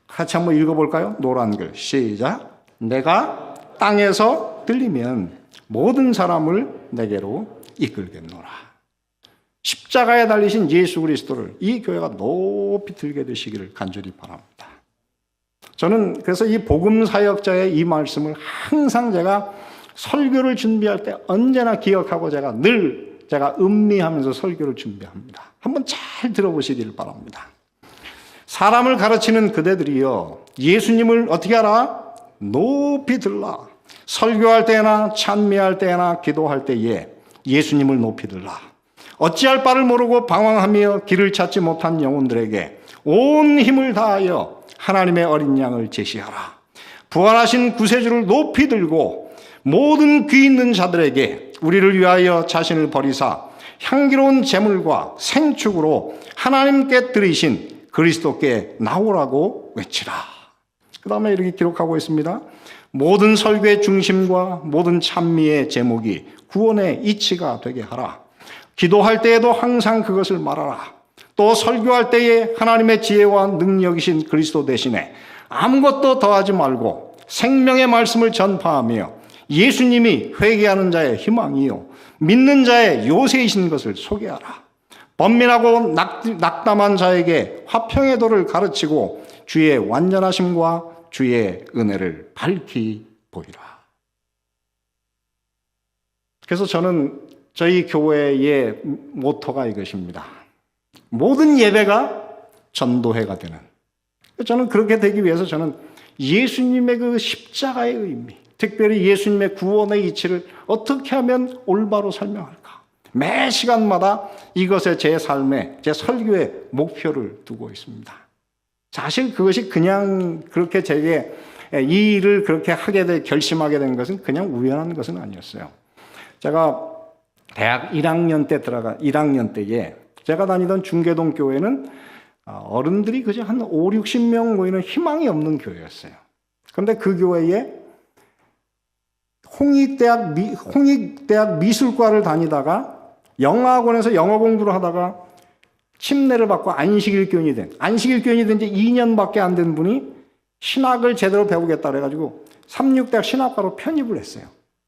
같이 한번 읽어볼까요? 노란 글 시작. 내가 땅에서 들리면 모든 사람을 내게로 이끌겠노라. 십자가에 달리신 예수 그리스도를 이 교회가 높이 들게 되시기를 간절히 바랍니다. 저는 그래서 이 복음 사역자의 이 말씀을 항상 제가 설교를 준비할 때 언제나 기억하고 제가 음미하면서 설교를 준비합니다. 한번 잘 들어보시길 바랍니다. 사람을 가르치는 그대들이여 예수님을 어떻게 하라? 높이 들라. 설교할 때나 찬미할 때나 기도할 때에 예수님을 높이 들라. 어찌할 바를 모르고 방황하며 길을 찾지 못한 영혼들에게 온 힘을 다하여 하나님의 어린 양을 제시하라. 부활하신 구세주를 높이 들고 모든 귀 있는 자들에게 우리를 위하여 자신을 버리사 향기로운 제물과 생축으로 하나님께 드리신 그리스도께 나오라고 외치라. 그 다음에 이렇게 기록하고 있습니다. 모든 설교의 중심과 모든 찬미의 제목이 구원의 이치가 되게 하라. 기도할 때에도 항상 그것을 말하라. 또 설교할 때에 하나님의 지혜와 능력이신 그리스도 대신에 아무것도 더하지 말고 생명의 말씀을 전파하며 예수님이 회개하는 자의 희망이요 믿는 자의 요새이신 것을 소개하라. 번민하고 낙담한 자에게 화평의 도를 가르치고 주의 완전하심과 주의 은혜를 밝히 보이라. 그래서 저는 저희 교회의 모토가 이것입니다. 모든 예배가 전도회가 되는. 저는 그렇게 되기 위해서 저는 예수님의 그 십자가의 의미, 특별히 예수님의 구원의 이치를 어떻게 하면 올바로 설명할까? 매 시간마다 이것에 제 삶에, 제 설교의 목표를 두고 있습니다. 사실 그것이 그냥 그렇게 제게 이 일을 그렇게 결심하게 된 것은 그냥 우연한 것은 아니었어요. 제가 대학 1학년 때에 제가 다니던 중계동 교회는 어른들이 그저 한 5, 60명 모이는 희망이 없는 교회였어요. 그런데 그 교회에 홍익대학 미술과를 다니다가 영어학원에서 영어 공부를 하다가 침례를 받고 안식일교인이 된 지 2년밖에 안 된 분이 신학을 제대로 배우겠다 그래가지고 삼육대학 신학과로 편입을 했어요.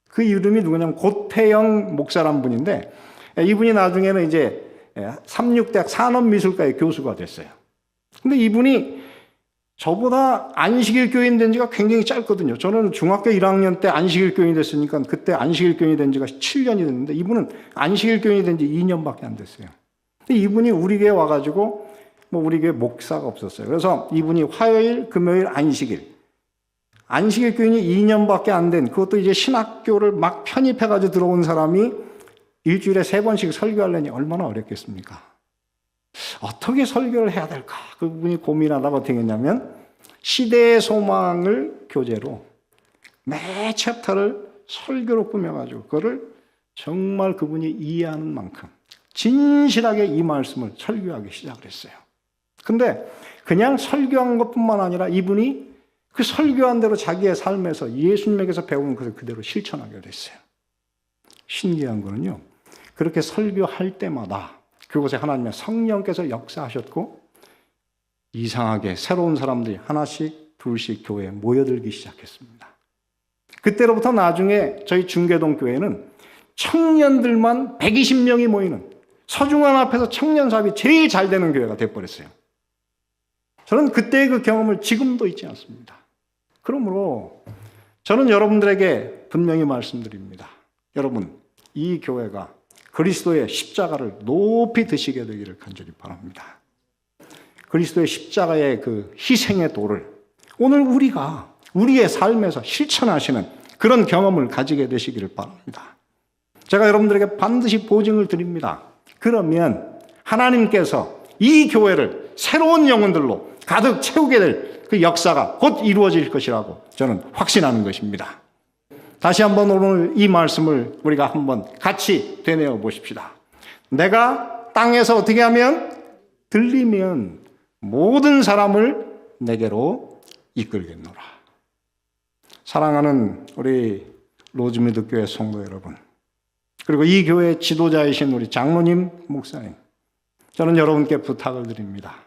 그 이름이 누구냐면 고태영 목사란 분인데 이분이 나중에는 이제 삼육대학 산업미술과의 교수가 됐어요. 근데 이분이 저보다 안식일 교인 된 지가 굉장히 짧거든요. 저는 중학교 1학년 때 안식일 교인이 됐으니까 그때 안식일 교인이 된 지가 7년이 됐는데 이분은 안식일 교인이 된 지 2년밖에 안 됐어요. 근데 이분이 우리 교회 와가지고 우리 교회 목사가 없었어요. 그래서 이분이 화요일, 금요일, 안식일 교인이 2년밖에 안 된 그것도 이제 신학교를 막 편입해가지고 들어온 사람이 일주일에 3번씩 설교하려니 얼마나 어렵겠습니까? 어떻게 설교를 해야 될까? 그분이 고민하다가 어떻게 했냐면 시대의 소망을 교재로 매 챕터를 설교로 꾸며가지고 그거를 정말 그분이 이해하는 만큼 진실하게 이 말씀을 설교하기 시작을 했어요. 근데 그냥 설교한 것뿐만 아니라 이분이 그 설교한 대로 자기의 삶에서 예수님에게서 배운 것을 그대로 실천하게 됐어요. 신기한 거는요. 그렇게 설교할 때마다 그곳에 하나님의 성령께서 역사하셨고 이상하게 새로운 사람들이 하나씩 둘씩 교회에 모여들기 시작했습니다. 그때로부터 나중에 저희 중계동 교회는 청년들만 120명이 모이는 서중환 앞에서 청년 사업이 제일 잘 되는 교회가 돼버렸어요. 저는 그때의 그 경험을 지금도 잊지 않습니다. 그러므로 저는 여러분들에게 분명히 말씀드립니다. 여러분, 이 교회가 그리스도의 십자가를 높이 드시게 되기를 간절히 바랍니다. 그리스도의 십자가의 그 희생의 도를 오늘 우리가 우리의 삶에서 실천하시는 그런 경험을 가지게 되시기를 바랍니다. 제가 여러분들에게 반드시 보증을 드립니다. 그러면 하나님께서 이 교회를 새로운 영혼들로 가득 채우게 될 그 역사가 곧 이루어질 것이라고 저는 확신하는 것입니다. 다시 한번 오늘 이 말씀을 우리가 한번 같이 되뇌어 보십시다. 내가 땅에서 어떻게 하면 들리면 모든 사람을 내게로 이끌겠노라. 사랑하는 우리 로즈미드 교회 성도 여러분, 그리고 이 교회의 지도자이신 우리 장로님, 목사님, 저는 여러분께 부탁을 드립니다.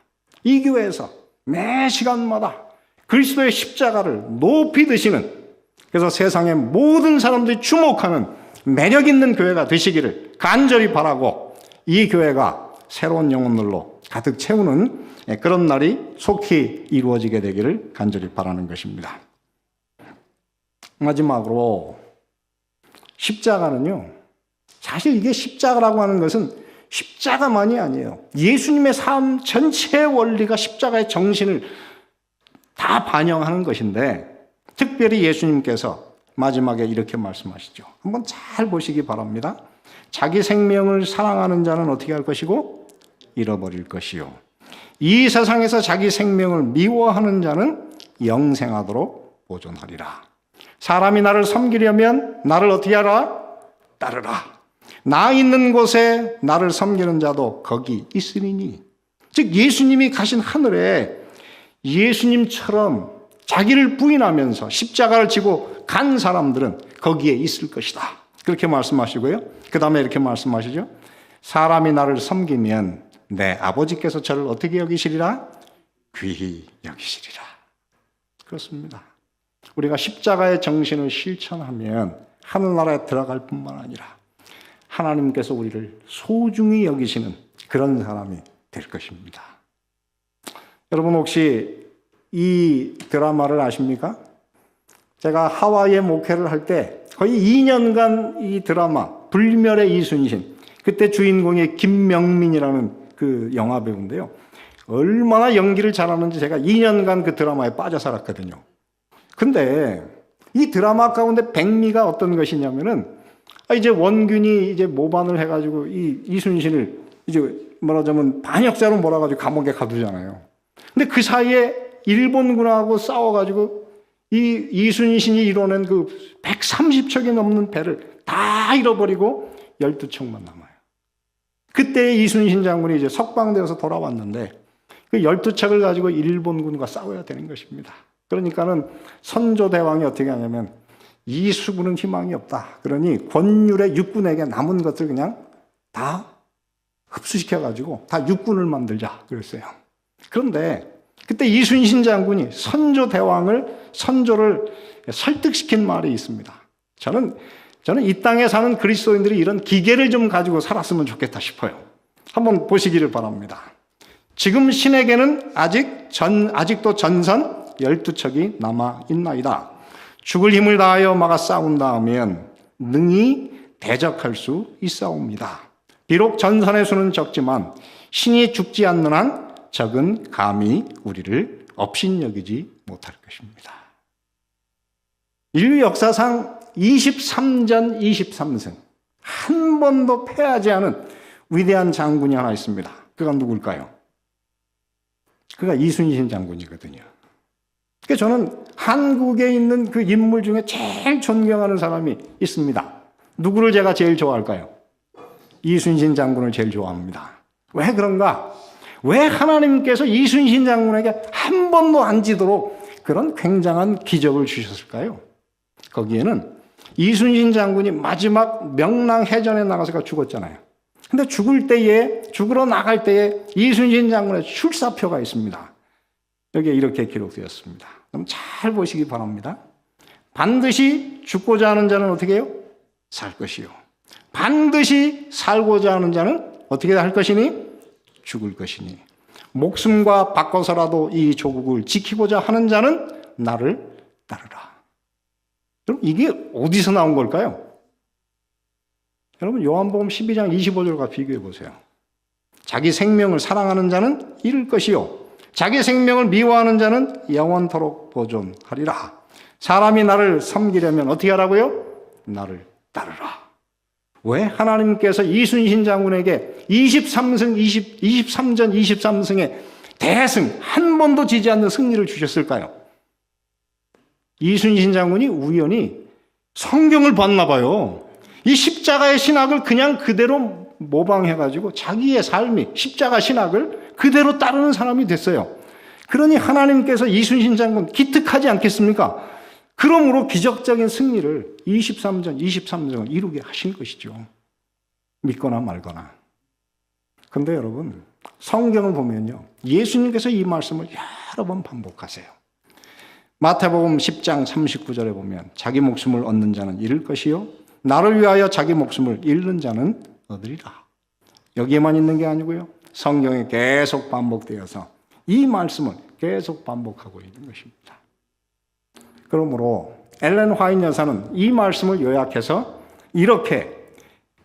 이 교회에서 매 시간마다 그리스도의 십자가를 높이 드시는, 그래서 세상의 모든 사람들이 주목하는 매력 있는 교회가 되시기를 간절히 바라고 이 교회가 새로운 영혼들로 가득 채우는 그런 날이 속히 이루어지게 되기를 간절히 바라는 것입니다. 마지막으로 십자가는요, 사실 이게 십자가라고 하는 것은 십자가만이 아니에요. 예수님의 삶 전체의 원리가 십자가의 정신을 다 반영하는 것인데 특별히 예수님께서 마지막에 이렇게 말씀하시죠. 한번 잘 보시기 바랍니다. 자기 생명을 사랑하는 자는 어떻게 할 것이고 잃어버릴 것이요. 이 세상에서 자기 생명을 미워하는 자는 영생하도록 보존하리라. 사람이 나를 섬기려면 나를 어떻게 하라? 따르라. 나 있는 곳에 나를 섬기는 자도 거기 있으리니. 즉 예수님이 가신 하늘에 예수님처럼 자기를 부인하면서 십자가를 지고 간 사람들은 거기에 있을 것이다. 그렇게 말씀하시고요. 그 다음에 이렇게 말씀하시죠. 사람이 나를 섬기면 내 아버지께서 저를 어떻게 여기시리라? 귀히 여기시리라. 그렇습니다. 우리가 십자가의 정신을 실천하면 하늘나라에 들어갈 뿐만 아니라 하나님께서 우리를 소중히 여기시는 그런 사람이 될 것입니다. 여러분 혹시 이 드라마를 아십니까? 제가 하와이에 목회를 할 때 거의 2년간 이 드라마 불멸의 이순신, 그때 주인공이 김명민이라는 그 영화 배우인데요. 얼마나 연기를 잘하는지 제가 2년간 그 드라마에 빠져 살았거든요. 근데 이 드라마 가운데 백미가 어떤 것이냐면은 이제 원균이 이제 모반을 해가지고 이 이순신을 이제 말하자면 반역자로 몰아가지고 감옥에 가두잖아요. 근데 그 사이에 일본군하고 싸워가지고 이 이순신이 이뤄낸 그 130척이 넘는 배를 다 잃어버리고 12척만 남아요. 그때 이순신 장군이 이제 석방되어서 돌아왔는데 그 12척을 가지고 일본군과 싸워야 되는 것입니다. 그러니까는 선조대왕이 어떻게 하냐면 이수군은 희망이 없다. 그러니 권율의 육군에게 남은 것들 그냥 다 흡수시켜가지고 다 육군을 만들자 그랬어요. 그런데 그때 이순신 장군이 선조를 설득시킨 말이 있습니다. 저는 이 땅에 사는 그리스도인들이 이런 기계를 좀 가지고 살았으면 좋겠다 싶어요. 한번 보시기를 바랍니다. 지금 신에게는 아직도 전선 12척이 남아 있나이다. 죽을 힘을 다하여 막아 싸운다 하면 능히 대적할 수 있사옵니다. 비록 전선의 수는 적지만 신이 죽지 않는 한 적은 감히 우리를 업신여기지 못할 것입니다. 인류 역사상 23전 23승 한 번도 패하지 않은 위대한 장군이 하나 있습니다. 그가 누굴까요? 그가 이순신 장군이거든요. 그러니까 저는 한국에 있는 그 인물 중에 제일 존경하는 사람이 있습니다. 누구를 제가 제일 좋아할까요? 이순신 장군을 제일 좋아합니다. 왜 그런가? 왜 하나님께서 이순신 장군에게 한 번도 안 지도록 그런 굉장한 기적을 주셨을까요? 거기에는 이순신 장군이 마지막 명랑해전에 나가서 죽었잖아요. 근데 죽으러 나갈 때에 이순신 장군의 출사표가 있습니다. 여기에 이렇게 기록되었습니다. 그럼 잘 보시기 바랍니다. 반드시 죽고자 하는 자는 어떻게 해요? 살 것이요. 반드시 살고자 하는 자는 어떻게 할 것이니? 죽을 것이니. 목숨과 바꿔서라도 이 조국을 지키고자 하는 자는 나를 따르라. 그럼 이게 어디서 나온 걸까요? 여러분 요한복음 12장 25절과 비교해 보세요. 자기 생명을 사랑하는 자는 잃을 것이요 자기 생명을 미워하는 자는 영원토록 보존하리라. 사람이 나를 섬기려면 어떻게 하라고요? 나를 따르라. 왜 하나님께서 이순신 장군에게 23전 23승의 대승 한 번도 지지 않는 승리를 주셨을까요? 이순신 장군이 우연히 성경을 봤나 봐요. 이 십자가의 신학을 그냥 그대로 모방해가지고 자기의 삶이 십자가 신학을 그대로 따르는 사람이 됐어요. 그러니 하나님께서 이순신 장군 기특하지 않겠습니까? 그러므로 기적적인 승리를 23전 23승을 이루게 하신 것이죠. 믿거나 말거나. 그런데 여러분 성경을 보면요 예수님께서 이 말씀을 여러 번 반복하세요. 마태복음 10장 39절에 보면 자기 목숨을 얻는 자는 잃을 것이요 나를 위하여 자기 목숨을 잃는 자는 얻으리라. 여기에만 있는 게 아니고요 성경에 계속 반복되어서 이 말씀을 계속 반복하고 있는 것입니다. 그러므로 엘렌 화이트 여사는 이 말씀을 요약해서 이렇게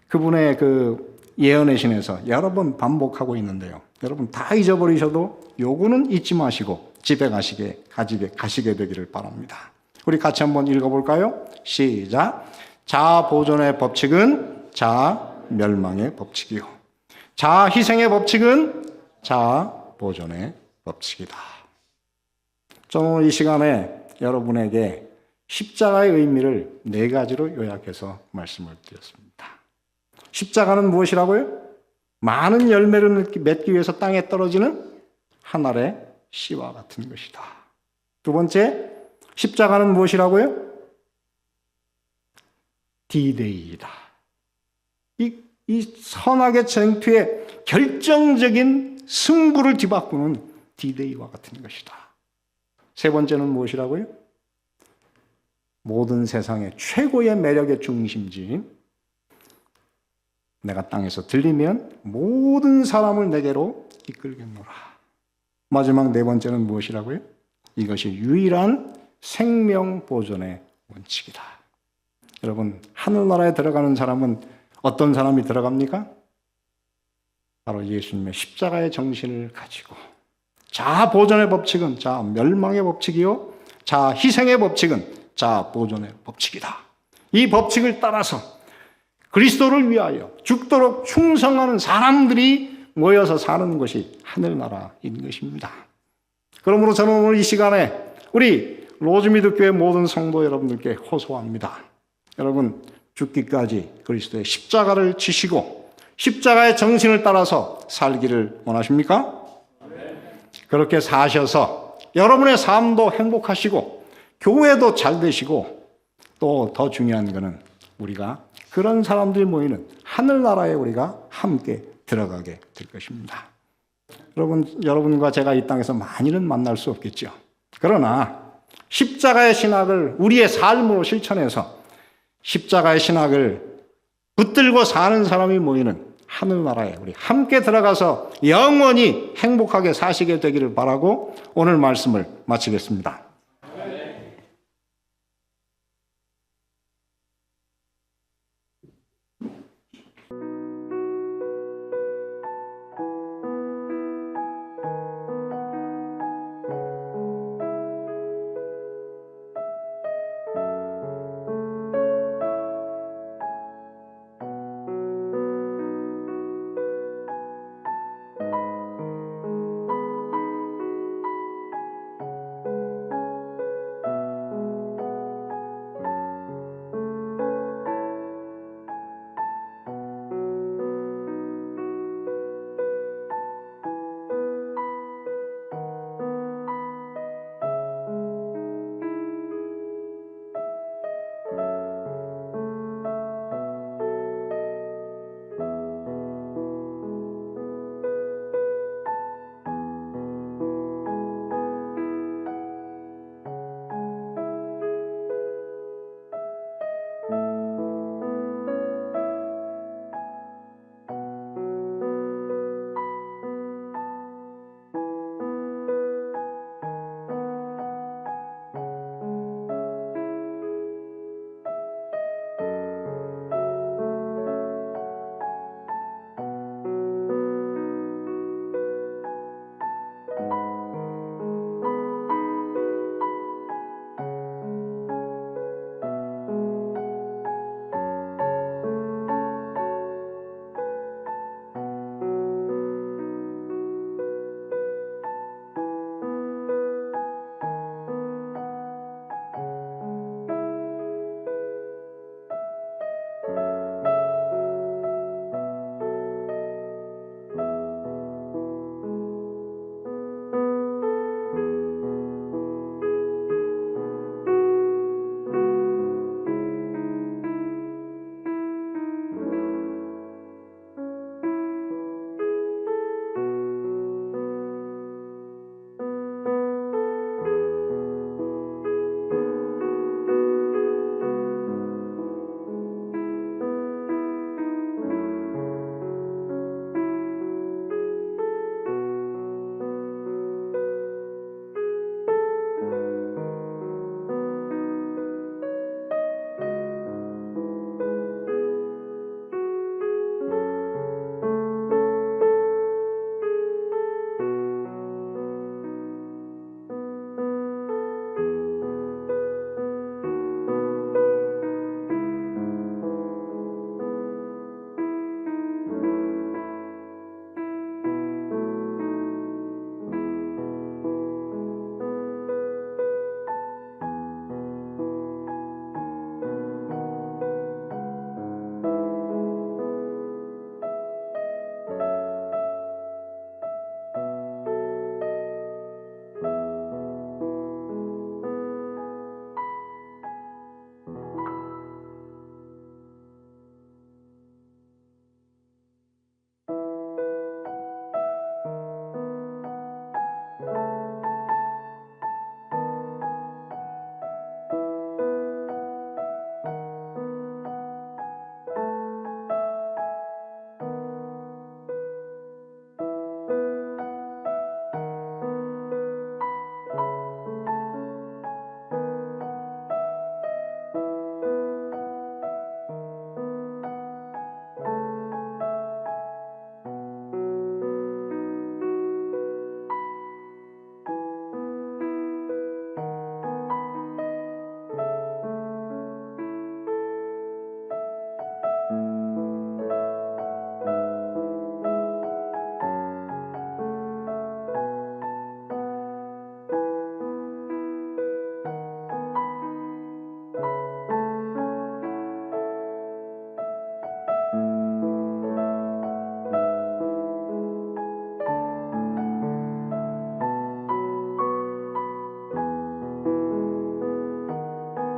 그분의 그 예언의 신에서 여러 번 반복하고 있는데요. 여러분 다 잊어버리셔도 요거는 잊지 마시고 집에 가시게 되기를 바랍니다. 우리 같이 한번 읽어볼까요? 시작. 자아 보존의 법칙은 자아 멸망의 법칙이요. 자아 희생의 법칙은 자아 보존의 법칙이다. 저는 이 시간에 여러분에게 십자가의 의미를 4가지로 요약해서 말씀을 드렸습니다. 십자가는 무엇이라고요? 많은 열매를 맺기 위해서 땅에 떨어지는 한 알의 씨와 같은 것이다. 두 번째, 십자가는 무엇이라고요? D-Day이다. 이 선악의 전투의 결정적인 승부를 뒤바꾸는 D-Day와 같은 것이다. 세 번째는 무엇이라고요? 모든 세상의 최고의 매력의 중심지인 내가 땅에서 들리면 모든 사람을 내게로 이끌겠노라. 마지막 4번째는 무엇이라고요? 이것이 유일한 생명 보존의 원칙이다. 여러분 하늘나라에 들어가는 사람은 어떤 사람이 들어갑니까? 바로 예수님의 십자가의 정신을 가지고 자아 보존의 법칙은 자아 멸망의 법칙이요 자아 희생의 법칙은 자보존의 법칙이다. 이 법칙을 따라서 그리스도를 위하여 죽도록 충성하는 사람들이 모여서 사는 것이 하늘나라인 것입니다. 그러므로 저는 오늘 이 시간에 우리 로즈미드교회 모든 성도 여러분들께 호소합니다. 여러분, 죽기까지 그리스도의 십자가를 지시고 십자가의 정신을 따라서 살기를 원하십니까? 그렇게 사셔서 여러분의 삶도 행복하시고 교회도 잘 되시고 또 더 중요한 것은 우리가 그런 사람들이 모이는 하늘나라에 우리가 함께 들어가게 될 것입니다. 여러분과 제가 이 땅에서 많이는 만날 수 없겠죠. 그러나 십자가의 신학을 우리의 삶으로 실천해서 십자가의 신학을 붙들고 사는 사람이 모이는 하늘나라에 우리 함께 들어가서 영원히 행복하게 사시게 되기를 바라고 오늘 말씀을 마치겠습니다.